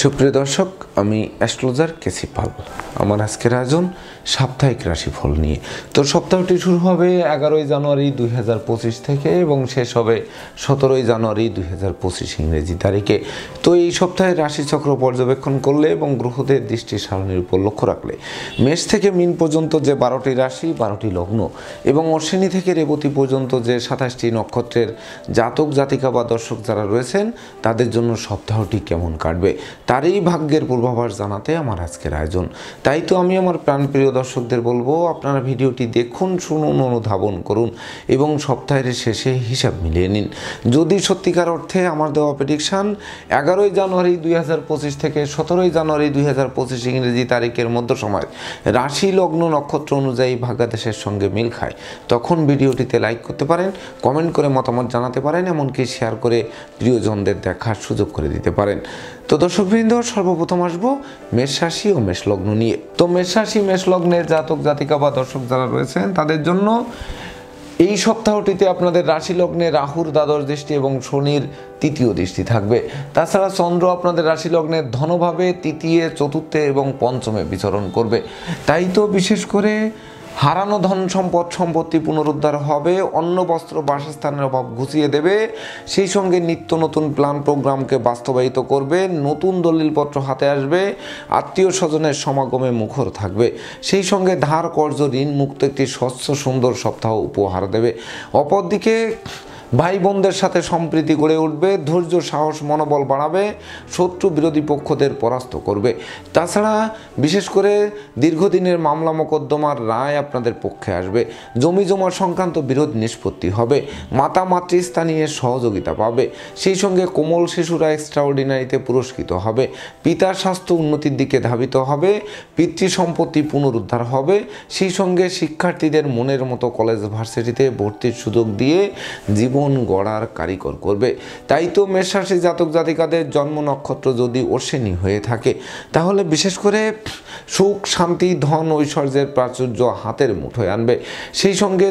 সুপ্রিয় দর্শক, আমি অ্যাস্ট্রোলজার কেসি পাল। আমার আজকের আয়োজন সাপ্তাহিক রাশিফল নিয়ে। তো সপ্তাহটি শুরু হবে 11ই জানুয়ারি 2025 থেকে এবং শেষ হবে 17ই জানুয়ারি 2025 ইংরেজি তারিখে। তো এই সপ্তাহে রাশিচক্র পর্যবেক্ষণ করলে এবং গ্রহদের দৃষ্টি সারণীর উপর লক্ষ্য রাখলে মেষ থেকে মীন পর্যন্ত যে 12টি রাশি, 12টি লগ্ন এবং অশ্বিনী থেকে রেবতী পর্যন্ত যে 27টি নক্ষত্রের জাতক জাতিকা বা দর্শক যারা রয়েছেন তাদের জন্য সপ্তাহটি কেমন কাটবে তারই ভাগ্যের পূর্বাভাস জানাতে আমার আজকের আয়োজন। তাই তো আমি আমার প্রাণপ্রিয় দর্শকদের বলবো, আপনারা ভিডিওটি দেখুন, শুনুন, অনুধাবন করুন এবং সপ্তাহের শেষে হিসাব মিলিয়ে নিন। যদি সত্যিকার অর্থে আমার দেওয়া প্রেডিকশান 11ই জানুয়ারি 2025 থেকে 17ই জানুয়ারি 2025 ইংরেজি তারিখের মধ্য সময় রাশি লগ্ন নক্ষত্র অনুযায়ী ভাগ্যাদেশের সঙ্গে মিল খায়, তখন ভিডিওটিতে লাইক করতে পারেন, কমেন্ট করে মতামত জানাতে পারেন, এমনকি শেয়ার করে প্রিয়জনদের দেখার সুযোগ করে দিতে পারেন। তো দর্শকবৃন্দ, সর্বপ্রথম আসবো মেষ রাশি ও মেষ লগ্ন নিয়ে। তো মেষ রাশি মেষ লগ্নের জাতক জাতিকা বা দর্শক যারা রয়েছেন তাদের জন্য এই সপ্তাহটিতে আপনাদের রাশি লগ্নে রাহুর দ্বাদশ দৃষ্টি এবং শনির তৃতীয় দৃষ্টি থাকবে। তাছাড়া চন্দ্র আপনাদের রাশি লগ্নের ধনভাবে তৃতীয়, চতুর্থে এবং পঞ্চমে বিচরণ করবে। তাই তো বিশেষ করে হারানো ধন সম্পত্তি পুনরুদ্ধার হবে, অন্ন বস্ত্র বাসস্থানের অভাব ঘুচিয়ে দেবে, সেই সঙ্গে নিত্য নতুন প্ল্যান প্রোগ্রামকে বাস্তবায়িত করবে, নতুন দলিলপত্র হাতে আসবে, আত্মীয় স্বজনের সমাগমে মুখর থাকবে, সেই সঙ্গে ধার কর্জ ঋণ মুক্ত একটি স্বচ্ছ সুন্দর সপ্তাহ উপহার দেবে। অপরদিকে ভাই বোনদের সাথে সম্প্রীতি গড়ে উঠবে, ধৈর্য সাহস মনোবল বাড়াবে, শত্রু বিরোধী পক্ষদের পরাস্ত করবে। তাছাড়া বিশেষ করে দীর্ঘদিনের মামলা মোকদ্দমার রায় আপনাদের পক্ষে আসবে, জমি জমা সংক্রান্ত বিরোধ নিষ্পত্তি হবে, মাতা মাতৃস্থানীয় সহযোগিতা পাবে, সেই সঙ্গে কোমল শিশুরা এক্সট্রাঅর্ডিনারিতে পুরস্কৃত হবে, পিতার স্বাস্থ্য উন্নতির দিকে ধাবিত হবে, পিতৃ সম্পত্তি পুনরুদ্ধার হবে, সেই সঙ্গে শিক্ষার্থীদের মনের মতো কলেজ ভার্সিটিতে ভর্তির সুযোগ দিয়ে জীবন গড়ার কারিগর করবে। তাই তো মেষ রাশি জাতক জাতিকাদের জন্ম নক্ষত্র যদি অশ্বিনী হয়ে থাকে তাহলে বিশেষ করে সুখ শান্তি ধন ঐশ্বর্যের প্রাচুর্য হাতের মুঠোয় আনবে, সেই সঙ্গে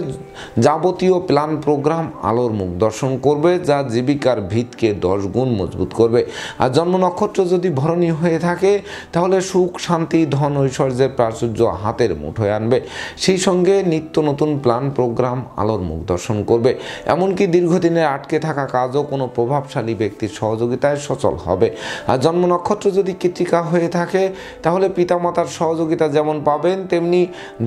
যাবতীয় প্ল্যান প্রোগ্রাম আলোর মুখ দর্শন করবে, যা জীবিকার ভিতকে 10 গুণ মজবুত করবে। আর জন্ম নক্ষত্র যদি ভরণী হয়ে থাকে তাহলে সুখ শান্তি ধন ঐশ্বর্যের প্রাচুর্য হাতের মুঠোয় আনবে, সেই সঙ্গে নিত্য নতুন প্ল্যান প্রোগ্রাম আলোর মুখ দর্শন করবে। এমনকি দীর্ঘদিনের আটকে থাকা কাজও কোনো প্রভাবশালী ব্যক্তির সহযোগিতায় সচল হবে। আর জন্ম নক্ষত্র যদি কৃত্তিকা হয়ে থাকে তাহলে পিতামাতার সহযোগিতা যেমন পাবেন, তেমনি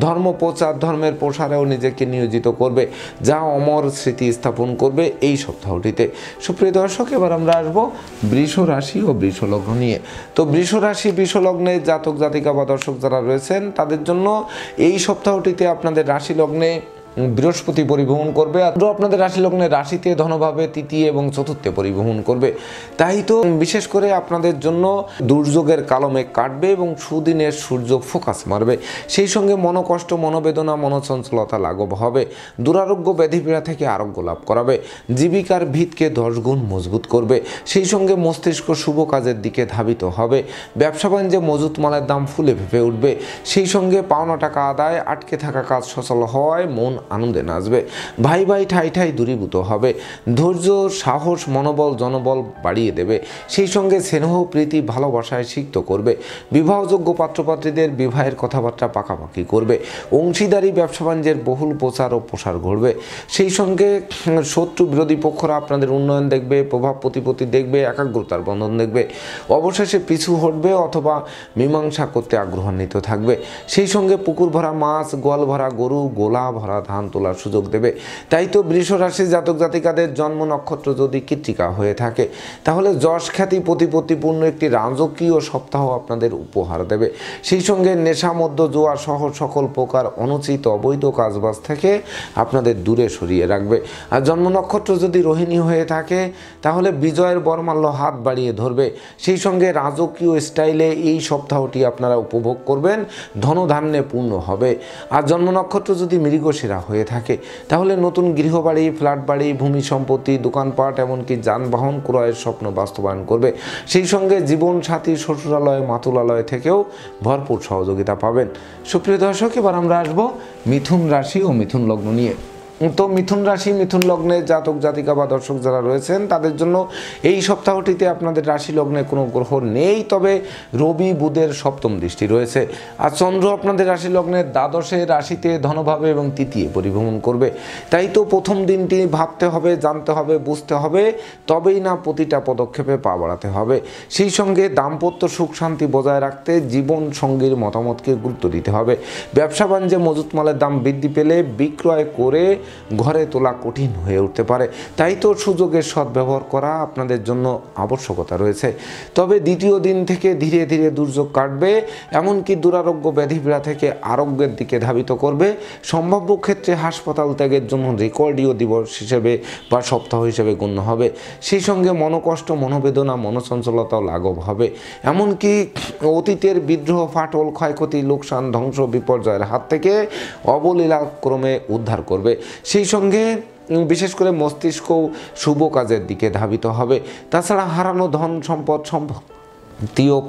ধর্ম প্রচার ধর্মের প্রসারেও নিজেকে নিয়োজিত করবে, যা অমর স্মৃতি স্থাপন করবে এই সপ্তাহটিতে। সুপ্রিয় দর্শক, এবার আমরা আসবো বৃষ রাশি ও বৃষ লগ্ন নিয়ে। তো বৃষ রাশি বৃষ লগ্নে জাতক জাতিকা বা দর্শক যারা রয়েছেন তাদের জন্য এই সপ্তাহটিতে আপনাদের রাশি লগ্নে বৃহস্পতি পরিভ্রমণ করবে, আর আপনাদের রাশি লগ্নে রাশিতে ধনভাবে তৃতীয় এবং চতুর্থে পরিভ্রমণ করবে। তাই তো বিশেষ করে আপনাদের জন্য দুর্যোগের কালো মেঘ কাটবে এবং সুদিনের সূর্য ফোকাস মারবে, সেই সঙ্গে মনোকষ্ট মনোবেদনা মনোচঞ্চলতা লাঘব হবে, দুরারোগ্য ব্যাধিপীড়া থেকে আরোগ্য লাভ করাবে, জীবিকার ভিতকে 10 গুণ মজবুত করবে, সেই সঙ্গে মস্তিষ্ক শুভ কাজের দিকে ধাবিত হবে, ব্যবসা বাণিজ্যে মজুত মালের দাম ফুলে ফেঁপে উঠবে, সেই সঙ্গে পাওনা টাকা আদায়, আটকে থাকা কাজ সচল হওয়ায় মন আনন্দে নাচবে, ভাই ভাই ঠাই ঠাই দূরীভূত হবে, ধৈর্য সাহস মনোবল জনবল বাড়িয়ে দেবে, সেই সঙ্গে স্নেহ প্রীতি ভালোবাসায় সিক্ত করবে, বিবাহযোগ্য পাত্রপাত্রীদের বিবাহের কথাবার্তা পাকাপাকি করবে, অংশীদারি ব্যবসা বাণিজ্যের বহুল প্রচার ও প্রসার ঘটবে, সেই সঙ্গে শত্রু বিরোধী পক্ষরা আপনাদের উন্নয়ন দেখবে, প্রভাব প্রতিপত্তি দেখবে, একাগ্রতার বন্ধন দেখবে, অবশেষে পিছু হটবে অথবা মীমাংসা করতে আগ্রহান্বিত থাকবে, সেই সঙ্গে পুকুর ভরা মাছ, গোয়াল ভরা গরু, গোলা ভরা ধান তোলার সুযোগ দেবে। তাই তো বৃষ রাশি জাতক জাতিকাদের জন্ম নক্ষত্র যদি কৃত্তিকা হয়ে থাকে তাহলে যশ খ্যাতি প্রতিপত্তিপূর্ণ একটি রাজকীয় সপ্তাহ আপনাদের উপহার দেবে, সেই সঙ্গে নেশা মধ্য জোয়া সহ সকল প্রকার অনুচিত অবৈধ কাজবাজ থেকে আপনাদের দূরে সরিয়ে রাখবে। আর জন্ম নক্ষত্র যদি রোহিণী হয়ে থাকে তাহলে বিজয়ের বরমাল্য হাত বাড়িয়ে ধরবে, সেই সঙ্গে রাজকীয় স্টাইলে এই সপ্তাহটি আপনারা উপভোগ করবেন, ধনধান্যে পূর্ণ হবে। আর জন্ম নক্ষত্র যদি মৃগশিরা হয়ে থাকে তাহলে নতুন গৃহবাড়ি, ফ্ল্যাট বাড়ি, ভূমি সম্পত্তি, দোকানপাট এমনকি যানবাহন ক্রয়ের স্বপ্ন বাস্তবায়ন করবে, সেই সঙ্গে জীবন সাথী শ্বশুরালয় মাতুলালয় থেকেও ভরপুর সহযোগিতা পাবেন। সুপ্রিয় দর্শক, এবার আমরা আসবো মিথুন রাশি ও মিথুন লগ্ন নিয়ে। তো মিথুন রাশি মিথুন লগ্নের জাতক জাতিকা বা দর্শক যারা রয়েছেন তাদের জন্য এই সপ্তাহটিতে আপনাদের রাশি লগ্নে কোনো গ্রহ নেই, তবে রবি বুধের সপ্তম দৃষ্টি রয়েছে। আর চন্দ্র আপনাদের রাশি লগ্নের দ্বাদশে রাশিতে ধনভাবে এবং তৃতীয় পরিভ্রমণ করবে। তাই তো প্রথম দিনটি ভাবতে হবে, জানতে হবে, বুঝতে হবে, তবেই না প্রতিটা পদক্ষেপে পা বাড়াতে হবে। সেই সঙ্গে দাম্পত্য সুখ শান্তি বজায় রাখতে জীবন সঙ্গীর মতামতকে গুরুত্ব দিতে হবে। ব্যবসা বাণিজ্যে মজুত মালের দাম বৃদ্ধি পেলে বিক্রয় করে ঘরে তোলা কঠিন হয়ে উঠতে পারে। তাই তো সুযোগের সদ্ব্যবহার করা আপনাদের জন্য আবশ্যকতা রয়েছে। তবে দ্বিতীয় দিন থেকে ধীরে ধীরে দুর্যোগ কাটবে, এমনকি দুরারোগ্য ব্যাধিপীড়া থেকে আরোগ্যের দিকে ধাবিত করবে। সম্ভাব্য ক্ষেত্রে হাসপাতাল ত্যাগের জন্য রেকর্ডীয় দিবস হিসেবে বা সপ্তাহ হিসেবে গণ্য হবে। সেই সঙ্গে মনোকষ্ট, মনোবেদনা, মনোচঞ্চলতাও লাঘব হবে। এমনকি অতীতের বিদ্রোহ, ফাটল, ক্ষয়ক্ষতি, লোকসান, ধ্বংস, বিপর্যয়ের হাত থেকে অবলীলাক্রমে উদ্ধার করবে। সেই সঙ্গে বিশেষ করে মস্তিষ্কও শুভ কাজের দিকে ধাবিত হবে। তাছাড়া হারানো ধন সম্পদ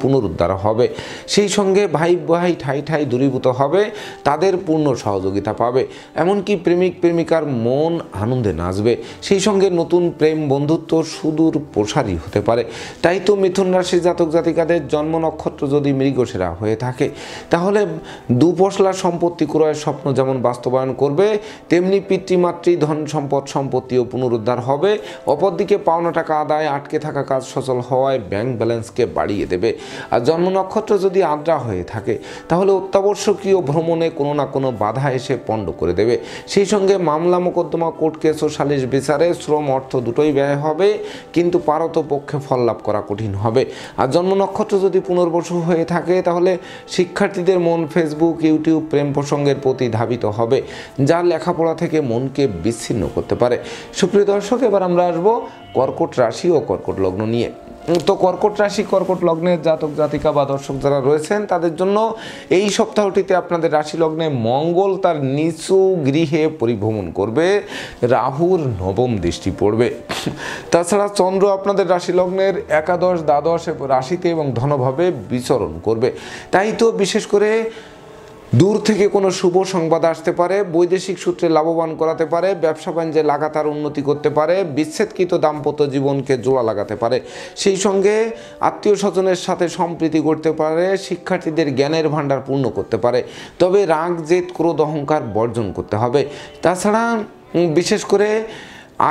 পুনরুদ্ধার হবে। সেই সঙ্গে ভাই ভাই ঠাই ঠাই দূরীভূত হবে, তাদের পূর্ণ সহযোগিতা পাবে। এমনকি প্রেমিক প্রেমিকার মন আনন্দে নাচবে। সেই সঙ্গে নতুন প্রেম বন্ধুত্ব সুদূর প্রসারী হতে পারে। তাই তো মিথুন রাশির জাতক জাতিকাদের জন্ম নক্ষত্র যদি মৃগশিরা হয়ে থাকে, তাহলে দুপশলা সম্পত্তি ক্রয়ের স্বপ্ন যেমন বাস্তবায়ন করবে, তেমনি পিতৃমাতৃ ধন সম্পত্তিও পুনরুদ্ধার হবে। অপরদিকে পাওনা টাকা আদায়, আটকে থাকা কাজ সচল হওয়ায় ব্যাংক ব্যালেন্সকে বাড়িয়ে দেবে। আর জন্ম নক্ষত্র যদি আদ্রা হয়ে থাকে, তাহলে অত্যাবশ্যকীয় ভ্রমণে কোনো না কোনো বাধা এসে পণ্ড করে দেবে। সেই সঙ্গে মামলা মোকদ্দমা, কোর্ট কেস ও সালিশ বিচারে শ্রম অর্থ দুটোই ব্যয় হবে, কিন্তু পারতপক্ষে ফল লাভ করা কঠিন হবে। আর জন্ম নক্ষত্র যদি পুনর্বসু হয়ে থাকে, তাহলে শিক্ষার্থীদের মন ফেসবুক, ইউটিউব, প্রেম প্রসঙ্গের প্রতি ধাবিত হবে, যা লেখাপড়া থেকে মনকে বিচ্ছিন্ন করতে পারে। সুপ্রিয় দর্শক, এবার আমরা আসবো কর্কট রাশি ও কর্কট লগ্ন নিয়ে। তো কর্কট রাশি কর্কট লগ্নের জাতক জাতিকা বা দর্শক যারা রয়েছেন তাদের জন্য এই সপ্তাহটিতে আপনাদের রাশি লগ্নে মঙ্গল তার নিচু গৃহে পরিভ্রমণ করবে, রাহুর নবম দৃষ্টি পড়বে। তাছাড়া চন্দ্র আপনাদের রাশি লগ্নের একাদশ, দ্বাদশ রাশিতে এবং ধনভাবে বিচরণ করবে। তাই তো বিশেষ করে দূর থেকে কোনো শুভ সংবাদ আসতে পারে, বৈদেশিক সূত্রে লাভবান করাতে পারে, ব্যবসা বাণিজ্যে লাগাতার উন্নতি করতে পারে, বিচ্ছেদকৃত দাম্পত্য জীবনকে জোড়া লাগাতে পারে। সেই সঙ্গে আত্মীয় স্বজনের সাথে সম্প্রীতি করতে পারে, শিক্ষার্থীদের জ্ঞানের ভাণ্ডার পূর্ণ করতে পারে। তবে রাগ, জেদ, ক্রোধ, অহংকার বর্জন করতে হবে। তাছাড়া বিশেষ করে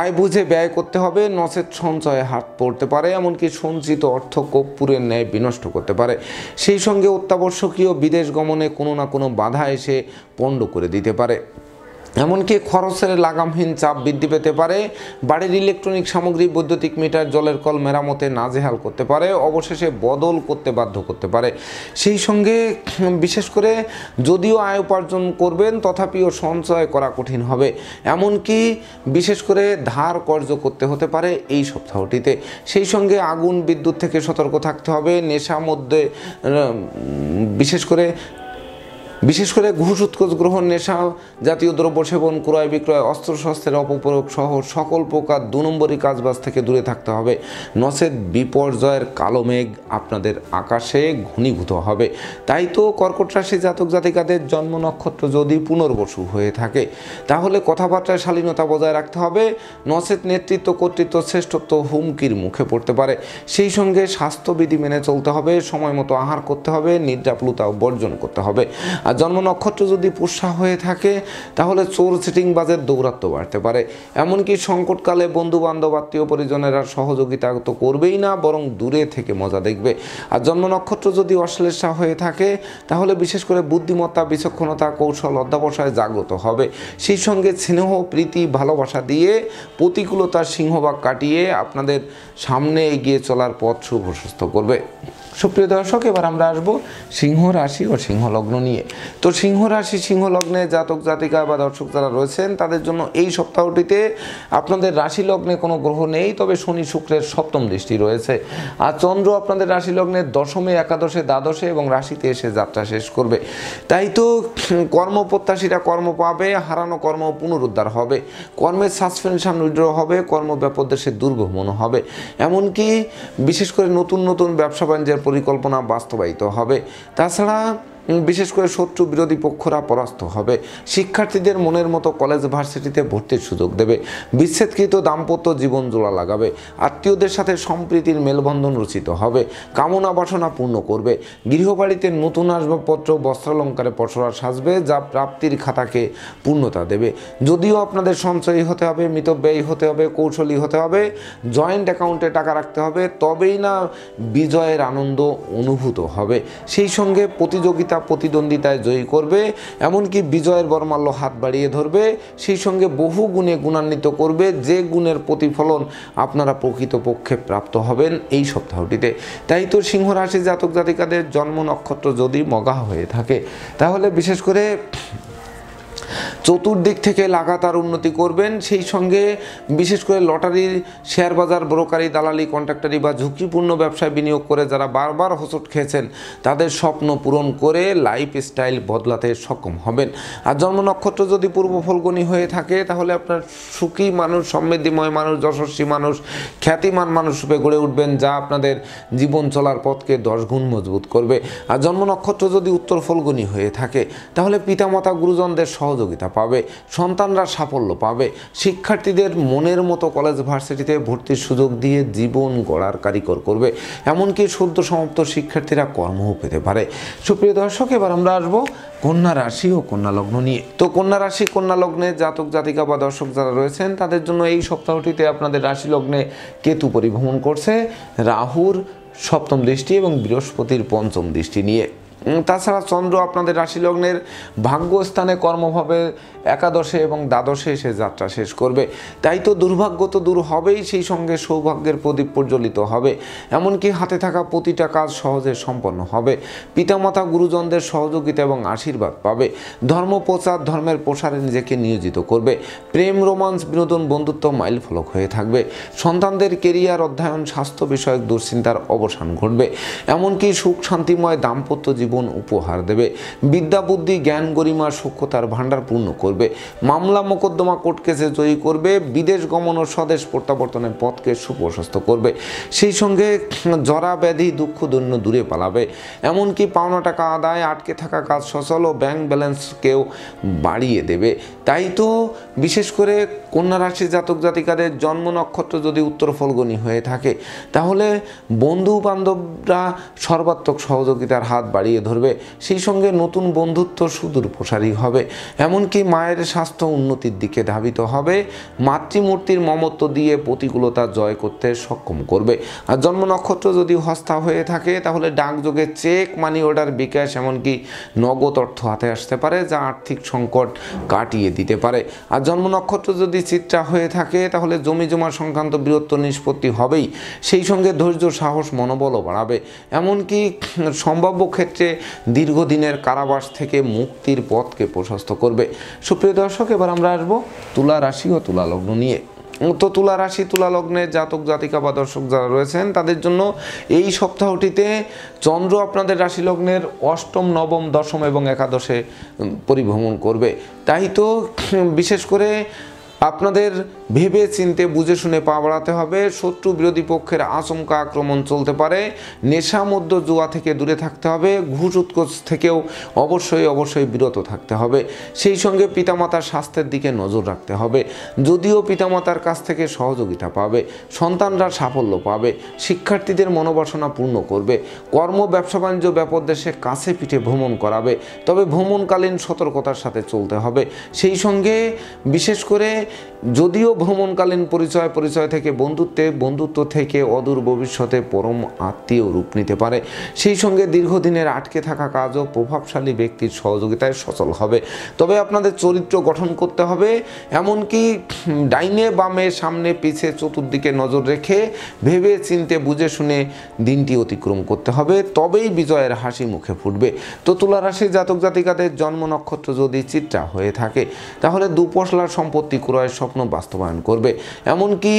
আয় বুঝে ব্যয় করতে হবে, নচেত সঞ্চয়ে হাত পড়তে পারে, এমনকি সঞ্চিত অর্থ কর্পূরের ন্যায় বিনষ্ট করতে পারে। সেই সঙ্গে অত্যাবশ্যকীয় বিদেশ গমনে কোনো না কোনো বাধা এসে পণ্ড করে দিতে পারে। এমনকি খরচের লাগামহীন চাপ বৃদ্ধি পেতে পারে। বাড়ির ইলেকট্রনিক সামগ্রী, বৈদ্যুতিক মিটার, জলের কল মেরামতে নাজেহাল করতে পারে, অবশেষে বদল করতে বাধ্য করতে পারে। সেই সঙ্গে বিশেষ করে যদিও আয় উপার্জন করবেন, তথাপিও সঞ্চয় করা কঠিন হবে। এমনকি বিশেষ করে ধার কর্য করতে হতে পারে এই সপ্তাহটিতে। সেই সঙ্গে আগুন, বিদ্যুৎ থেকে সতর্ক থাকতে হবে। নেশা মধ্যে বিশেষ করে ঘুষ, উৎকোচ গ্রহণ, নেশা জাতীয় দ্রব্য সেবন, ক্রয় বিক্রয়, অস্ত্রশস্ত্রের অপপ্রয়োগ সহ সকল প্রকার 2 নম্বরী কাজবাজ থেকে দূরে থাকতে হবে। নচেত বিপর্যয়ের কালো মেঘ আপনাদের আকাশে ঘনীভূত হবে। তাই তো কর্কট রাশি জাতক জাতিকাদের জন্ম নক্ষত্র যদি পুনর্বসু হয়ে থাকে, তাহলে কথাবার্তায় শালীনতা বজায় রাখতে হবে, নচেত নেতৃত্ব, কর্তৃত্ব, শ্রেষ্ঠত্ব হুমকির মুখে পড়তে পারে। সেই সঙ্গে স্বাস্থ্যবিধি মেনে চলতে হবে, সময় মতো আহার করতে হবে, নিদ্রাপ্লুতাও বর্জন করতে হবে। আর জন্ম নক্ষত্র যদি পুষ্যা হয়ে থাকে, তাহলে চোর সিটিংবাজের দৌরাত্ম্য বাড়তে পারে। এমনকি সংকটকালে বন্ধু বান্ধব, আত্মীয় পরিজনেরা সহযোগিতা তো করবেই না, বরং দূরে থেকে মজা দেখবে। আর জন্ম নক্ষত্র যদি অশ্লেষা হয়ে থাকে, তাহলে বিশেষ করে বুদ্ধিমত্তা, বিচক্ষণতা, কৌশল, অধ্যাবসায় জাগ্রত হবে। সেই সঙ্গে স্নেহ, প্রীতি, ভালোবাসা দিয়ে প্রতিকূলতার সিংহভাগ কাটিয়ে আপনাদের সামনে এগিয়ে চলার পথ সুপ্রশস্ত করবে। সুপ্রিয় দর্শক, এবার আমরা আসবো সিংহ রাশি ও সিংহ লগ্ন নিয়ে। তো সিংহ রাশি, সিংহ লগ্নে জাতক জাতিকা বা দর্শক যারা রয়েছেন তাদের জন্য এই সপ্তাহটিতে আপনাদের রাশি লগ্নে কোনো গ্রহ নেই, তবে শনি শুক্রের সপ্তম দৃষ্টি রয়েছে। আর চন্দ্র আপনাদের রাশি লগ্নের দশমে, একাদশে, দ্বাদশে এবং রাশিতে এসে যাত্রা শেষ করবে। তাই তো কর্মপ্রত্যাশীরা কর্ম পাবে, হারানো কর্ম পুনরুদ্ধার হবে, কর্মের সাসপেনশন উইথড্র হবে, কর্মব্যাপদেশে দুর্গমন হবে। এমনকি বিশেষ করে নতুন নতুন ব্যবসা বাণিজ্যের পরিকল্পনা বাস্তবায়িত হবে। তাছাড়া বিশেষ করে শত্রু বিরোধী পক্ষরা পরাস্ত হবে। শিক্ষার্থীদের মনের মতো কলেজ ভার্সিটিতে ভর্তির সুযোগ দেবে। বিচ্ছেদকৃত দাম্পত্য জীবন জোড়া লাগাবে। আত্মীয়দের সাথে সম্প্রীতির মেলবন্ধন রচিত হবে। কামনা বাসনা পূর্ণ করবে। গৃহবাড়িতে নতুন আসবাবপত্র বস্ত্রালঙ্কারে পসরা সাজবে, যা প্রাপ্তির খাতাকে পূর্ণতা দেবে। যদিও আপনাদের সঞ্চয়ী হতে হবে, মিতব্যয়ী হতে হবে, কৌশলী হতে হবে, জয়েন্ট অ্যাকাউন্টে টাকা রাখতে হবে, তবেই না বিজয়ের আনন্দ অনুভূত হবে। সেই সঙ্গে প্রতিযোগিতা প্রতিদ্বন্দ্বিতায় জয়ী করবে, এমনকি বিজয়ের বরমাল্য হাত বাড়িয়ে ধরবে। সেই সঙ্গে বহু গুণে গুণান্বিত করবে, যে গুণের প্রতিফলন আপনারা প্রকৃতপক্ষে প্রাপ্ত হবেন এই সপ্তাহটিতে। তাই তো সিংহ রাশি জাতক জাতিকাদের জন্ম নক্ষত্র যদি মগা হয়ে থাকে, তাহলে বিশেষ করে চতুর্দিক থেকে লাগাতার উন্নতি করবেন। সেই সঙ্গে বিশেষ করে লটারির, শেয়ার বাজার, ব্রোকারি, দালালি, কন্ট্রাক্টারি বা ঝুঁকিপূর্ণ ব্যবসায় বিনিয়োগ করে যারা বারবার হোঁচট খেয়েছেন, তাদের স্বপ্ন পূরণ করে লাইফস্টাইল বদলাতে সক্ষম হবেন। আর জন্ম নক্ষত্র যদি পূর্ব ফলগুনি হয়ে থাকে, তাহলে আপনার সুখী মানুষ, সমৃদ্ধিময় মানুষ, যশস্বী মানুষ, খ্যাতিমান মানুষ রূপে গড়ে উঠবেন, যা আপনাদের জীবন চলার পথকে 10 গুণ মজবুত করবে। আর জন্ম নক্ষত্র যদি উত্তর ফলগুনি হয়ে থাকে, তাহলে পিতামাতা গুরুজনদের সহযোগিতা পাবে, সন্তানরা সাফল্য পাবে। শিক্ষার্থীদের মনের মতো কলেজ ভার্সিটিতে ভর্তির সুযোগ দিয়ে জীবন গড়ার কারিগর করবে। এমনকি সদ্য সমাপ্ত শিক্ষার্থীরা কর্মও পেতে পারে। সুপ্রিয় দর্শক, এবার আমরা আসবো কন্যা রাশি ও কন্যা লগ্ন নিয়ে। তো কন্যা রাশি, কন্যা লগ্নে জাতক জাতিকা বা দর্শক যারা রয়েছেন, তাদের জন্য এই সপ্তাহটিতে আপনাদের রাশি লগ্নে কেতু পরিভ্রমণ করছে রাহুর সপ্তম দৃষ্টি এবং বৃহস্পতির পঞ্চম দৃষ্টি নিয়ে। তাছাড়া চন্দ্র আপনাদের রাশি লগ্নের ভাগ্যস্থানে কর্মভাবে একাদশে এবং দ্বাদশে এসে যাত্রা শেষ করবে। তাই তো দুর্ভাগ্য তো দূর হবেই, সেই সঙ্গে সৌভাগ্যের প্রদীপ প্রজ্বলিত হবে। এমনকি হাতে থাকা প্রতিটা কাজ সহজে সম্পন্ন হবে। পিতামাতা গুরুজনদের সহযোগিতা এবং আশীর্বাদ পাবে। ধর্ম প্রচার, ধর্মের প্রসারে নিজেকে নিয়োজিত করবে। প্রেম, রোমান্স, বিনোদন, বন্ধুত্ব মাইল ফলক হয়ে থাকবে। সন্তানদের কেরিয়ার, অধ্যয়ন, স্বাস্থ্য বিষয়ক দুশ্চিন্তার অবসান ঘটবে। এমনকি সুখ শান্তিময় দাম্পত্য জীবন উপহার দেবে। বিদ্যা, বুদ্ধি, জ্ঞান, গরিমা, সূক্ষ্মতার ভাণ্ডার পূর্ণ করবে। মামলা মোকদ্দমা কোর্ট কেসে জয়ী করবে। বিদেশ গমন ও স্বদেশ প্রত্যাবর্তনের পথকে সুপ্রশস্ত করবে। সেই সঙ্গে জরা ব্যাধি, দুঃখ দৈন্য দূরে পালাবে। এমনকি পাওনা টাকা আদায়, আটকে থাকা কাজ সচল ও ব্যাংক ব্যালেন্সকেও বাড়িয়ে দেবে। তাই তো বিশেষ করে কন্যা রাশি জাতক জাতিকাদের জন্ম নক্ষত্র যদি উত্তর ফলগুনি হয়ে থাকে, তাহলে বন্ধু বান্ধবরা সর্বাত্মক সহযোগিতার হাত বাড়িয়ে ধরবে। সেই সঙ্গে নতুন বন্ধুত্ব সুদূর প্রসারী হবে। এমনকি মায়ের স্বাস্থ্য উন্নতির দিকে ধাবিত হবে। মাতৃমূর্তির মমত্ব দিয়ে প্রতিকূলতা জয় করতে সক্ষম করবে। আর জন্ম নক্ষত্র যদি হস্তা হয়ে থাকে, তাহলে ডাকযোগে চেক, মানি অর্ডার, বিকাশ, এমনকি নগদ অর্থ হাতে আসতে পারে, যা আর্থিক সংকট কাটিয়ে দিতে পারে। আর জন্ম নক্ষত্র যদি চিত্রা হয়ে থাকে, তাহলে জমি জমা সংক্রান্ত বৃহত্তর নিষ্পত্তি হবেই। সেই সঙ্গে ধৈর্য, সাহস, মনোবলও বাড়াবে। এমনকি সম্ভাব্য ক্ষেত্রে দীর্ঘদিনের কারাবাস থেকে মুক্তির পথকে প্রশস্ত করবে। সুপ্রিয় দর্শক, এবার আমরা আসবো তুলা রাশি ও তুলা লগ্ন নিয়ে। তো তুলা রাশি, তুলা লগ্নের জাতক জাতিকা বা দর্শক যারা রয়েছেন, তাদের জন্য এই সপ্তাহটিতে চন্দ্র আপনাদের রাশি লগ্নের অষ্টম, নবম, দশম এবং একাদশে পরিভ্রমণ করবে। তাই তো বিশেষ করে আপনাদের ভেবে চিনতে বুঝে শুনে পা বাড়াতে হবে। শত্রু বিরোধী পক্ষের আচমকা আক্রমণ চলতে পারে। নেশা, মধ্য, জুয়া থেকে দূরে থাকতে হবে। ঘুষ উৎকোচ থেকেও অবশ্যই বিরত থাকতে হবে। সেই সঙ্গে পিতামাতার স্বাস্থ্যের দিকে নজর রাখতে হবে। যদিও পিতামাতার কাছ থেকে সহযোগিতা পাবে, সন্তানরা সাফল্য পাবে। শিক্ষার্থীদের মনোবাসনা পূর্ণ করবে। কর্ম, ব্যবসা বাণিজ্য ব্যাপক দেশে কাছে পিঠে ভ্রমণ করাবে। তবে ভ্রমণকালীন সতর্কতার সাথে চলতে হবে। সেই সঙ্গে বিশেষ করে যদিও ভ্রমণকালীন পরিচয় থেকে বন্ধুত্ব থেকে অদূর ভবিষ্যতে পরম আত্মীয় রূপ নিতে পারে। সেই সঙ্গে দীর্ঘদিনের আটকে থাকা কাজও প্রভাবশালী ব্যক্তির সহযোগিতায় সচল হবে। তবে আপনাদের চরিত্র গঠন করতে হবে। এমনকি ডাইনে বামে, সামনে পিছে, চতুর্দিকে নজর রেখে ভেবে চিনতে বুঝে শুনে দিনটি অতিক্রম করতে হবে। তবেই বিজয়ের হাসি মুখে ফুটবে। তো তুলা রাশির জাতক জাতিকাদের জন্ম নক্ষত্র যদি চিত্রা হয়ে থাকে, তাহলে দুপশলার সম্পত্তি ক্রয়ের স্বপ্ন বাস্তবায়ন করবে। এমনকি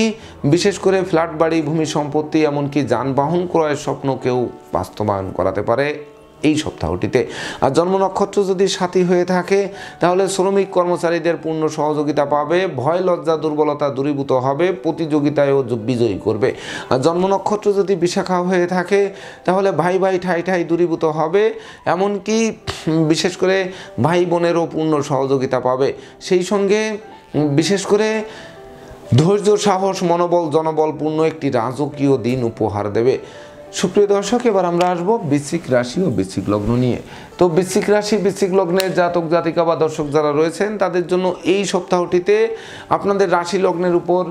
বিশেষ করে ফ্ল্যাট, বাড়ি, ভূমি সম্পত্তি, এমনকি যানবাহন ক্রয়ের স্বপ্নকেও বাস্তবায়ন করাতে পারে এই সপ্তাহটিতে। আর জন্ম নক্ষত্র যদি সাথী হয়ে থাকে তাহলে শ্রমিক কর্মচারীদের পূর্ণ সহযোগিতা পাবে, ভয় লজ্জা দুর্বলতা দূরীভূত হবে, প্রতিযোগিতায়ও বিজয়ী করবে। আর জন্ম নক্ষত্র যদি বিশাখা হয়ে থাকে তাহলে ভাই ভাই ঠাই ঠাই দূরীভূত হবে, এমনকি বিশেষ করে ভাই বোনেরও পূর্ণ সহযোগিতা পাবে। সেই সঙ্গে বিশেষ করে ধৈর্য সাহস মনোবল জনবলপূর্ণ একটি রাজকীয় দিন উপহার দেবে। সুপ্রিয় দর্শক, এবার আমরা আসবো বৃশ্চিক রাশি ও বৃশ্চিক লগ্ন নিয়ে। তো বৃশ্চিক রাশি বৃশ্চিক লগ্নের জাতক জাতিকা বা দর্শক যারা রয়েছেন তাদের জন্য এই সপ্তাহটিতে আপনাদের রাশি লগ্নের উপর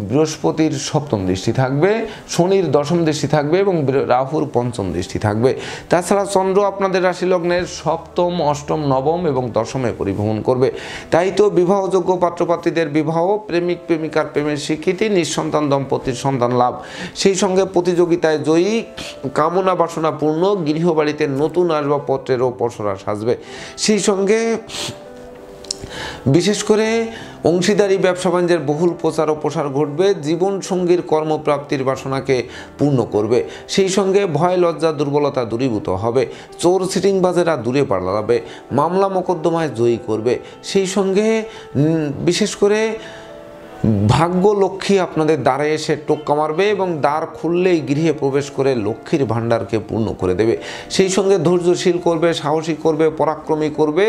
বৃহস্পতির সপ্তম দৃষ্টি থাকবে, শনির দশম দৃষ্টি থাকবে এবং রাহুর পঞ্চম দৃষ্টি থাকবে। তাছাড়া চন্দ্র আপনাদের রাশি লগ্নের সপ্তম অষ্টম নবম এবং দশমে পরিভ্রমণ করবে। তাই তো বিবাহযোগ্য পাত্রপাত্রীদের বিবাহ, প্রেমিক প্রেমিকার প্রেমের স্বীকৃতি, নিঃসন্তান দম্পতির সন্তান লাভ, সেই সঙ্গে প্রতিযোগিতায় জয়ী, কামনা বাসনা পূর্ণ, গৃহবাড়িতে নতুন আসবাবপত্রেরও পসরা সাজবে। সেই সঙ্গে বিশেষ করে অংশীদারি ব্যবসা বাণিজ্যের বহুল প্রচার ও প্রসার ঘটবে, জীবন সঙ্গীর কর্মপ্রাপ্তির বাসনাকে পূর্ণ করবে। সেই সঙ্গে ভয় লজ্জা দুর্বলতা দূরীভূত হবে, চোর সিটিংবাজেরা দূরে পালাবে, মামলা মোকদ্দমায় জয়ী করবে। সেই সঙ্গে বিশেষ করে ভাগ্য লক্ষ্মী আপনাদের দ্বারে এসে টোক্কা মারবে এবং দ্বার খুললেই গৃহে প্রবেশ করে লক্ষ্মীর ভাণ্ডারকে পূর্ণ করে দেবে। সেই সঙ্গে ধৈর্যশীল করবে, সাহসী করবে, পরাক্রমী করবে,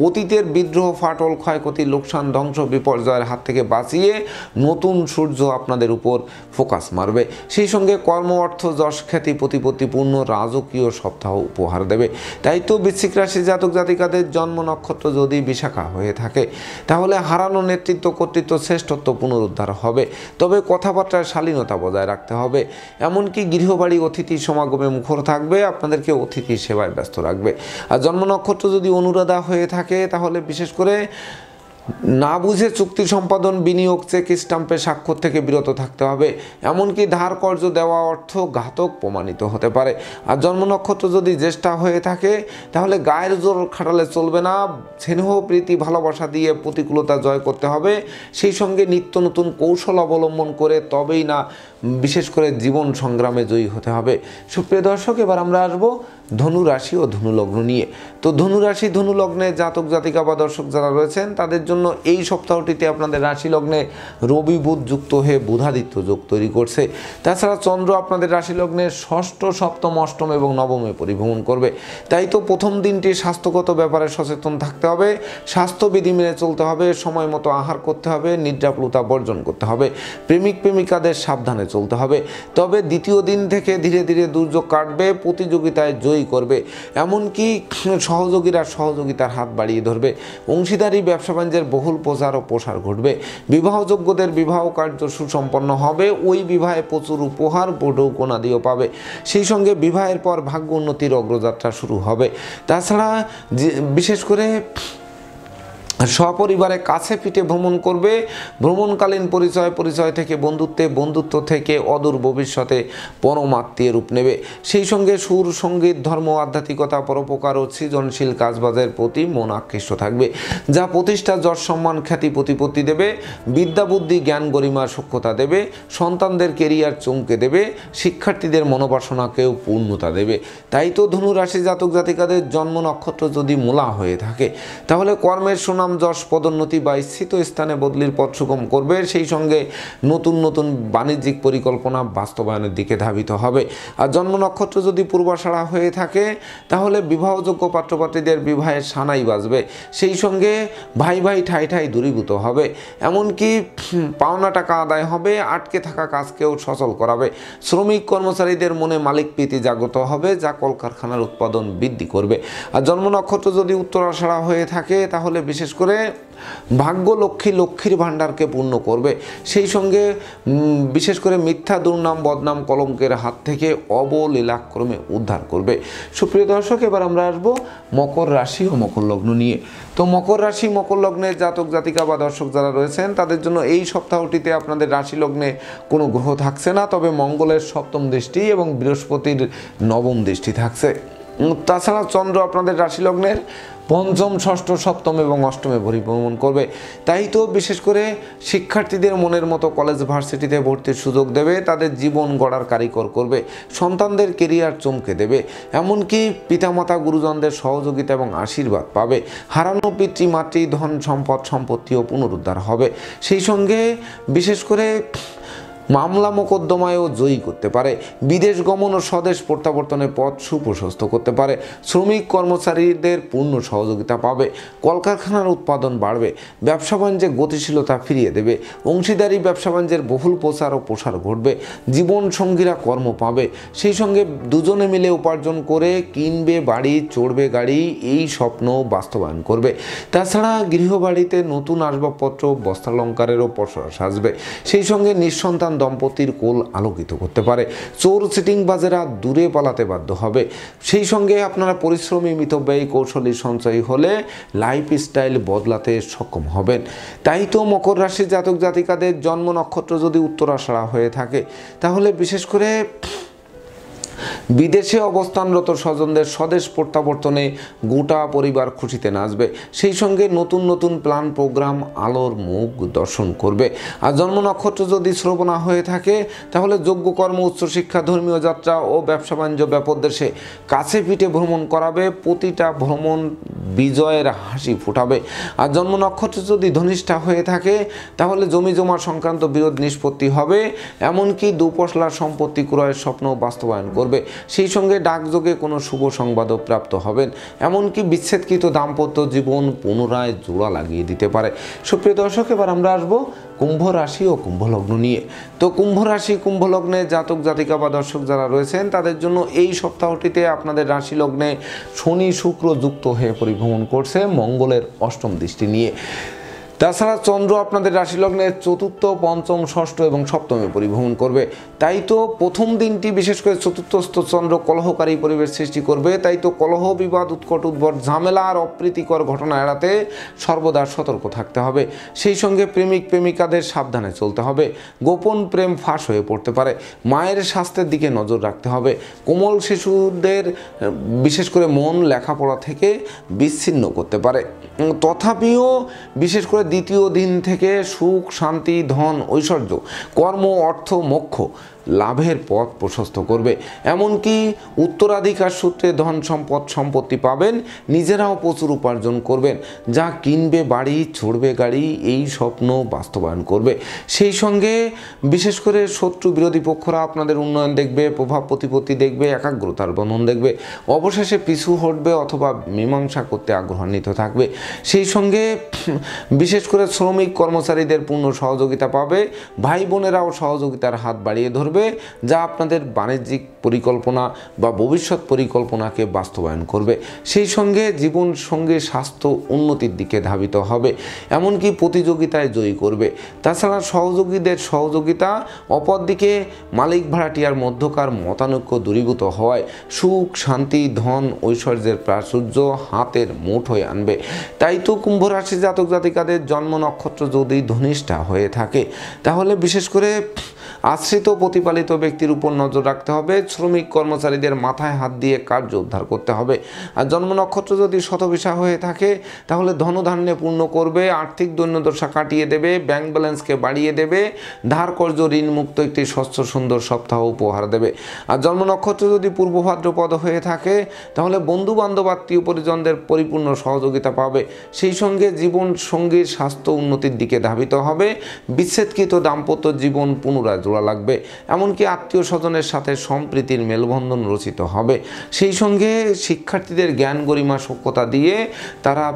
অতীতের বিদ্রোহ ফাটল ক্ষয়ক্ষতি লোকসান ধ্বংস বিপর্যয়ের হাত থেকে বাঁচিয়ে নতুন সূর্য আপনাদের উপর ফোকাস মারবে। সেই সঙ্গে কর্ম অর্থ যশ খ্যাতি প্রতিপত্তিপূর্ণ রাজকীয় সপ্তাহ উপহার দেবে। তাই তো বৃশ্চিক রাশি জাতক জাতিকাদের জন্ম নক্ষত্র যদি বিশাখা হয়ে থাকে তাহলে হারানো নেতৃত্ব কর্তৃত্ব শ্রেষ্ঠত্ব পুনরুদ্ধার হবে। তবে কথাবার্তায় শালীনতা বজায় রাখতে হবে, এমনকি গৃহবাড়ি অতিথি সমাগমে মুখর থাকবে, আপনাদেরকে অতিথি সেবায় ব্যস্ত রাখবে। আর জন্ম নক্ষত্র যদি অনুরাধা হয়ে থাকে তাহলে বিশেষ করে না বুঝে চুক্তি সম্পাদন, বিনিয়োগ, চেক স্টাম্পে স্বাক্ষর থেকে বিরত থাকতে হবে, এমনকি ধার কর্জ দেওয়া অর্থ ঘাতক প্রমাণিত হতে পারে। আর জন্ম নক্ষত্র যদি জ্যেষ্ঠা হয়ে থাকে তাহলে গায়ের জোর খাটালে চলবে না, স্নেহ প্রীতি ভালোবাসা দিয়ে প্রতিকূলতা জয় করতে হবে। সেই সঙ্গে নিত্য নতুন কৌশল অবলম্বন করে তবেই না বিশেষ করে জীবন সংগ্রামে জয়ী হতে হবে। সুপ্রিয় দর্শক, এবার আমরা আসবো ধনু রাশি ও ধনু লগ্ন নিয়ে। তো ধনু রাশি ধনু লগ্নে জাতক জাতিকা বা দর্শক যারা রয়েছেন তাদের জন্য এই সপ্তাহটিতে আপনাদের রাশি লগ্নে রবি বুধ যুক্ত হয়ে বুধাদিত্য যোগ তৈরি করছে। তাছাড়া চন্দ্র আপনাদের রাশি লগ্নে ষষ্ঠ সপ্তম অষ্টম এবং নবমে পরিভ্রমণ করবে। তাই তো প্রথম দিনটি স্বাস্থ্যগত ব্যাপারে সচেতন থাকতে হবে, স্বাস্থ্যবিধি মেনে চলতে হবে, সময় মতো আহার করতে হবে, নিদ্রাপ্লুতা বর্জন করতে হবে, প্রেমিক প্রেমিকাদের সাবধানে চলতে হবে। তবে দ্বিতীয় দিন থেকে ধীরে ধীরে দুর্যোগ কাটবে, প্রতিযোগিতায় জয়ী করবে, এমনকি সহযোগীরা সহযোগিতার হাত বাড়িয়ে ধরবে, অংশীদারি ব্যবসা বাণিজ্যের বহুল প্রচার ও প্রসার ঘটবে, বিবাহযোগ্যদের বিবাহ কার্য সুসম্পন্ন হবে, ওই বিবাহে প্রচুর উপহার বধূকন্যাদিও পাবে। সেই সঙ্গে বিবাহের পর ভাগ্য উন্নতির অগ্রযাত্রা শুরু হবে। তাছাড়া বিশেষ করে সপরিবারে কাছে পিঠে ভ্রমণ করবে, ভ্রমণকালীন পরিচয় থেকে বন্ধুত্বে, বন্ধুত্ব থেকে অদূর ভবিষ্যতে পরমাত্মীয় রূপ নেবে। সেই সঙ্গে সুর সঙ্গীত ধর্ম আধ্যাত্মিকতা পরোপকার ও সৃজনশীল কাজবাজের প্রতি মন আকৃষ্ট থাকবে, যা প্রতিষ্ঠা যশ সম্মান খ্যাতি প্রতিপত্তি দেবে, বিদ্যা বুদ্ধি জ্ঞান গরিমা সূক্ষ্মতা দেবে, সন্তানদের কেরিয়ার চমকে দেবে, শিক্ষার্থীদের মনোবাসনাকেও পূর্ণতা দেবে। তাই তো ধনু রাশি জাতক জাতিকাদের জন্ম নক্ষত্র যদি মূলা হয়ে থাকে তাহলে কর্মের সুনাম যশ পদোন্নতি বা স্থিত স্থানে বদলির পথ সুগম করবে। সেই সঙ্গে নতুন নতুন বাণিজ্যিক পরিকল্পনা বাস্তবায়নের দিকে ধাবিত হবে। আর জন্ম নক্ষত্র যদি পূর্বাষাঢ়া হয়ে থাকে তাহলে বিবাহযোগ্য পাত্রপাত্রীদের বিবাহের সানাই বাজবে। সেই সঙ্গে ভাই ভাই ঠাই ঠাই দূরীভূত হবে, এমনকি পাওনা টাকা আদায় হবে, আটকে থাকা কাজকেও সচল করাবে। শ্রমিক কর্মচারীদের মনে মালিক প্রীতি জাগ্রত হবে, যা কলকারখানার উৎপাদন বৃদ্ধি করবে। আর জন্ম নক্ষত্র যদি উত্তরাষাঢ়া হয়ে থাকে তাহলে বিশেষ করে ভাগ্য লক্ষ্মী লক্ষ্মীর ভাণ্ডারকে পূর্ণ করবে। সেই সঙ্গে বিশেষ করে মিথ্যা দুর্নাম বদনাম কলঙ্কের হাত থেকে অবলীলাক্রমে উদ্ধার করবে। সুপ্রিয় দর্শক, এবার আমরা আসবো মকর রাশি ও মকর লগ্ন নিয়ে। তো মকর রাশি মকর লগ্নের জাতক জাতিকা বা দর্শক যারা রয়েছেন তাদের জন্য এই সপ্তাহটিতে আপনাদের রাশি লগ্নে কোনো গ্রহ থাকছে না, তবে মঙ্গলের সপ্তম দৃষ্টি এবং বৃহস্পতির নবম দৃষ্টি থাকছে। তাছাড়া চন্দ্র আপনাদের রাশি লগ্নের পঞ্চম, ষষ্ঠ, সপ্তম এবং অষ্টমে পরিভ্রমণ করবে। তাই তো বিশেষ করে শিক্ষার্থীদের মনের মতো কলেজ ভার্সিটিতে ভর্তির সুযোগ দেবে, তাদের জীবন গড়ার কারিগর করবে, সন্তানদের কেরিয়ার চমকে দেবে, এমনকি পিতামাতা গুরুজনদের সহযোগিতা এবং আশীর্বাদ পাবে। হারানো পিতৃমাতৃ ধন সম্পদ সম্পত্তিও পুনরুদ্ধার হবে। সেই সঙ্গে বিশেষ করে মামলা মোকদ্দমায়ও জয়ী করতে পারে। বিদেশ গমন ও স্বদেশ প্রত্যাবর্তনের পথ সুপ্রশস্ত করতে পারে। শ্রমিক কর্মচারীদের পূর্ণ সহযোগিতা পাবে। কলকারখানার উৎপাদন বাড়বে। ব্যবসা বাণিজ্যে গতিশীলতা ফিরিয়ে দেবে। অংশীদারি ব্যবসা বাণিজ্যের বহুল প্রচার ও প্রসার ঘটবে। জীবন সঙ্গীরা কর্ম পাবে। সেই সঙ্গে দুজনে মিলে উপার্জন করে কিনবে বাড়ি, চড়বে গাড়ি, এই স্বপ্ন বাস্তবায়ন করবে। তাছাড়া গৃহবাড়িতে নতুন আসবাবপত্র, বস্ত্রালঙ্কারেরও পসরা সাজবে। সেই সঙ্গে নিঃসন্তান দম্পতির কোল আলোকিত করতে পারে। চোর চিটিংবাজেরা দূরে পালাতে বাধ্য হবে। সেই সঙ্গে আপনারা পরিশ্রমী, মিতব্যয়ী, কৌশলী, সঞ্চয়ী হলে লাইফস্টাইল বদলাতে সক্ষম হবেন। তাই তো মকর রাশির জাতক জাতিকাদের জন্ম নক্ষত্র যদি উত্তরাষাঢ়া হয়ে থাকে, তাহলে বিশেষ করে বিদেশে অবস্থানরত স্বজনদের স্বদেশ প্রত্যাবর্তনে গোটা পরিবার খুশিতে নাচবে। সেই সঙ্গে নতুন নতুন প্ল্যান প্রোগ্রাম আলোর মুখ দর্শন করবে। আর জন্ম নক্ষত্র যদি শ্রবণা হয়ে থাকে, তাহলে যোগ্য কর্ম, উচ্চশিক্ষা, ধর্মীয় যাত্রা ও ব্যবসা বাণিজ্য ব্যাপদেশে কাছে পিঠে ভ্রমণ করাবে। প্রতিটা ভ্রমণ বিজয়ের হাসি ফোটাবে। আর জন্ম নক্ষত্র যদি ধনিষ্ঠা হয়ে থাকে, তাহলে জমি জমা সংক্রান্ত বিরোধ নিষ্পত্তি হবে, এমনকি দুপশলার সম্পত্তি ক্রয়ের স্বপ্ন বাস্তবায়ন করবে। সেই সঙ্গে ডাকযোগে কোনো শুভ সংবাদও প্রাপ্ত হবেন, এমনকি বিচ্ছেদকৃত দাম্পত্য জীবন পুনরায় জোড়া লাগিয়ে দিতে পারে। সুপ্রিয় দর্শক, এবার আমরা আসবো কুম্ভ রাশি ও কুম্ভ লগ্ন নিয়ে। তো কুম্ভ রাশি, কুম্ভ লগ্নে জাতক জাতিকা বা দর্শক যারা রয়েছেন, তাদের জন্য এই সপ্তাহটিতে আপনাদের রাশি লগ্নে শনি শুক্র যুক্ত হয়ে পরিভ্রমণ করছে মঙ্গলের অষ্টম দৃষ্টি নিয়ে। তাছাড়া চন্দ্র আপনাদের রাশি লগ্নের চতুর্থ, পঞ্চম, ষষ্ঠ এবং সপ্তমে পরিভ্রমণ করবে। তাই তো প্রথম দিনটি বিশেষ করে চতুর্থস্থ চন্দ্র কলহকারী পরিবেশ সৃষ্টি করবে। তাই তো কলহ, বিবাদ, উৎকট, উদ্ভট, ঝামেলা আর অপ্রীতিকর ঘটনা এড়াতে সর্বদা সতর্ক থাকতে হবে। সেই সঙ্গে প্রেমিক প্রেমিকাদের সাবধানে চলতে হবে। গোপন প্রেম ফাঁস হয়ে পড়তে পারে। মায়ের স্বাস্থ্যের দিকে নজর রাখতে হবে। কোমল শিশুদের বিশেষ করে মন লেখাপড়া থেকে বিচ্ছিন্ন করতে পারে। তথাপিও বিশেষ করে দ্বিতীয় দিন থেকে সুখ, শান্তি, ধন, ঐশ্বর্য, কর্ম, অর্থ, মোক্ষ লাভের পথ প্রশস্ত করবে। এমনকি উত্তরাধিকার সূত্রে ধন সম্পদ সম্পত্তি পাবেন, নিজেরাও প্রচুর উপার্জন করবেন। যা কিনবে বাড়ি, চড়বে গাড়ি, এই স্বপ্ন বাস্তবায়ন করবে। সেই সঙ্গে বিশেষ করে শত্রু বিরোধী পক্ষরা আপনাদের উন্নয়ন দেখবে, প্রভাব প্রতিপত্তি দেখবে, একাগ্রতার বন্ধন দেখবে। অবশেষে পিছু হটবে অথবা মীমাংসা করতে আগ্রহান্বিত থাকবে। সেই সঙ্গে বিশেষ করে শ্রমিক কর্মচারীদের পূর্ণ সহযোগিতা পাবে। ভাই বোনেরাও সহযোগিতার হাত বাড়িয়ে ধরবে, যা আপনাদের বাণিজ্যিক পরিকল্পনা বা ভবিষ্যৎ পরিকল্পনাকে বাস্তবায়ন করবে। সেই সঙ্গে জীবন সঙ্গে স্বাস্থ্য উন্নতির দিকে ধাবিত হবে, এমনকি প্রতিযোগিতায় জয়ী করবে। তাছাড়া সহযোগীদের সহযোগিতা, অপরদিকে মালিক ভাড়াটিয়ার মধ্যকার মতানৈক্য দূরীভূত হওয়ায় সুখ, শান্তি, ধন, ঐশ্বর্যের প্রাচুর্য হাতের মুঠোয় আনবে। তাই তো কুম্ভ রাশি জাতক জাতিকাদের জন্ম নক্ষত্র যদি ধনিষ্ঠা হয়ে থাকে, তাহলে বিশেষ করে আশ্রিত প্রতিপালিত ব্যক্তির উপর নজর রাখতে হবে। শ্রমিক কর্মচারীদের মাথায় হাত দিয়ে কার্য উদ্ধার করতে হবে। আর জন্ম নক্ষত্র যদি শতভিসা হয়ে থাকে, তাহলে ধনধান্যে পূর্ণ করবে, আর্থিক দৈন্যদশা কাটিয়ে দেবে, ব্যাংক ব্যালেন্সকে বাড়িয়ে দেবে, ধার কর্য ঋণ মুক্ত একটি স্বচ্ছ সুন্দর সপ্তাহ উপহার দেবে। আর জন্ম নক্ষত্র যদি পূর্ব ভাদ্রপদ হয়ে থাকে, তাহলে বন্ধু বান্ধব, আত্মীয় পরিজনদের পরিপূর্ণ সহযোগিতা পাবে। সেই সঙ্গে জীবন সঙ্গীর স্বাস্থ্য উন্নতির দিকে ধাবিত হবে। বিচ্ছেদকৃত দাম্পত্য জীবন পুনরায় জোড়া লাগবে, এমনকি আত্মীয় স্বজনের সাথে সম্প্রীতির মেলবন্ধন রচিত হবে। সেই সঙ্গে শিক্ষার্থীদের জ্ঞান, গরিমা, সক্ষতা দিয়ে তারা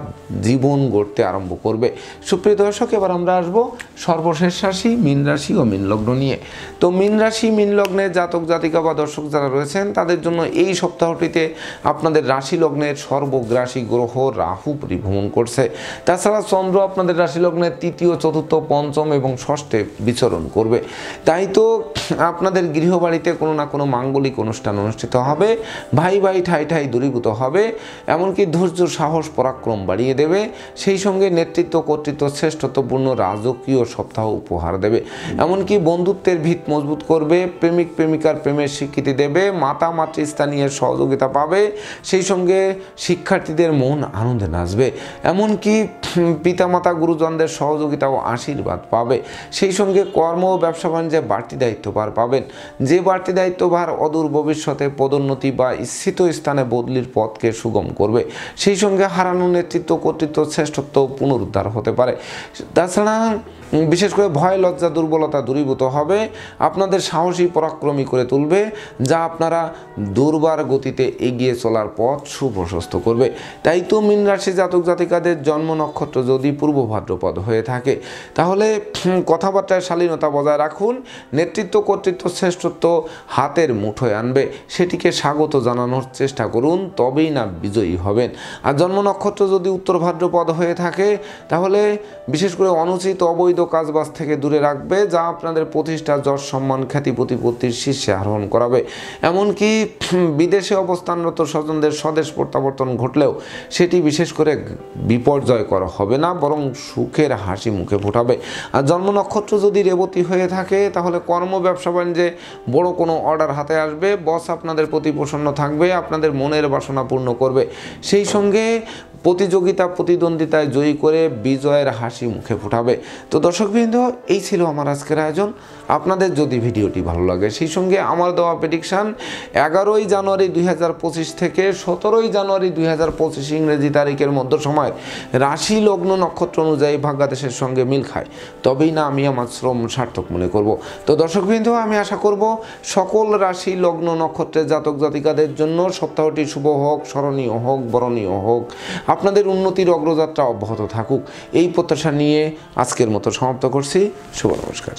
জীবন গড়তে আরম্ভ করবে। সুপ্রিয় দর্শক, এবার আমরা আসবো সর্বশেষ রাশি মীন রাশি ও মীন লগ্ন নিয়ে। তো মীন রাশি, মীন লগ্নে জাতক জাতিকা বা দর্শক যারা রয়েছেন, তাদের জন্য এই সপ্তাহটিতে আপনাদের রাশি লগ্নের সর্বগ্রাসী গ্রহ রাহু পরিভ্রমণ করছে। তাছাড়া চন্দ্র আপনাদের রাশি লগ্নের তৃতীয়, চতুর্থ, পঞ্চম এবং ষষ্ঠে বিচরণ করবে। তাই তো আপনাদের গৃহবাড়িতে কোনো না কোনো মাঙ্গলিক অনুষ্ঠান অনুষ্ঠিত হবে, ভাই ভাই ঠাই ঠাই দূরীভূত হবে, এমনকি ধৈর্য সাহস পরাক্রম বাড়িয়ে দেবে। সেই সঙ্গে নেতৃত্ব কর্তৃত্ব শ্রেষ্ঠত্বপূর্ণ রাজকীয় সপ্তাহ উপহার দেবে, এমনকি বন্ধুত্বের ভিত মজবুত করবে, প্রেমিক প্রেমিকার প্রেমের স্বীকৃতি দেবে, মাতা মাতৃস্থানীয় সহযোগিতা পাবে, সেই সঙ্গে শিক্ষার্থীদের মন আনন্দে নাচবে, এমনকি পিতামাতা গুরুজনদের সহযোগিতা ও আশীর্বাদ পাবে। সেই সঙ্গে কর্ম ও ব্যবসা বাণিজ্যে বাড়তি দায়িত্বভার পাবেন, যে বাড়তি দায়িত্বভার অদূর ভবিষ্যতে পদোন্নতি বা ইচ্ছিত স্থানে বদলির পথকে সুগম করবে। সেই সঙ্গে হারানো নেতৃত্ব কর্তৃত্ব শ্রেষ্ঠত্ব পুনরুদ্ধার হতে পারে। তাছাড়া বিশেষ করে ভয় লজ্জা দুর্বলতা দূরীভূত হবে, আপনাদের সাহসী পরাক্রমী করে তুলবে, যা আপনারা দুর্বার গতিতে এগিয়ে চলার পথ সুপ্রশস্ত করবে। তাই তো মীন রাশি জাতক জাতিকাদের জন্ম নক্ষত্র যদি পূর্ব ভাদ্রপদ হয়ে থাকে, তাহলে কথাবার্তায় শালীনতা বজায় রাখুন, নেতৃত্ব কর্তৃত্ব শ্রেষ্ঠত্ব হাতের মুঠোয় আনবে, সেটিকে স্বাগত জানানোর চেষ্টা করুন, তবেই না বিজয়ী হবেন। আর জন্ম নক্ষত্র যদি উত্তর ভাদ্রপদ হয়ে থাকে, তাহলে বিশেষ করে অনুচিত অবৈধ কাজবাজ থেকে দূরে রাখবে, যা আপনাদের প্রতিষ্ঠা যশ সম্মান খ্যাতি প্রতিপত্তির শীর্ষে আরোহণ করাবে। এমনকি বিদেশে অবস্থানরত স্বজনদের স্বদেশ প্রত্যাবর্তন ঘটলেও সেটি বিশেষ করে বিপর্যয়কর হবে না, বরং সুখের হাসি মুখে ফোটাবে। আর জন্ম নক্ষত্র যদি রেবতী হয়ে থাকে, তাহলে কর্ম ব্যবসা বাণিজ্যে বড় কোনো অর্ডার হাতে আসবে, বস আপনাদের প্রতি প্রসন্ন থাকবে, আপনাদের মনের বাসনা পূর্ণ করবে, সেই সঙ্গে প্রতিযোগিতা প্রতিদ্বন্দ্বিতায় জয়ী করে বিজয়ের হাসি মুখে ফোটাবে। তো দর্শকবৃন্দ, এই ছিল আমার আজকের আয়োজন। আপনাদের যদি ভিডিওটি ভালো লাগে, সেই সঙ্গে আমার দেওয়া প্রেডিকশান 11ই জানুয়ারি 2025 থেকে 17ই জানুয়ারি 2025 ইংরেজি তারিখের মধ্য সময় রাশি লগ্ন নক্ষত্র অনুযায়ী ভাগ্যাদেশের সঙ্গে মিল খায়, তবেই না আমি আমার শ্রম সার্থক মনে করব। তো দর্শকবৃন্দ, আমি আশা করব সকল রাশি লগ্ন নক্ষত্রের জাতক জাতিকাদের জন্য সপ্তাহটি শুভ হোক, স্মরণীয় হোক, বরণীয় হোক, আপনাদের উন্নতির অগ্রযাত্রা অব্যাহত থাকুক, এই প্রত্যাশা নিয়ে আজকের মতো সমাপ্ত করছি। শুভ নমস্কার।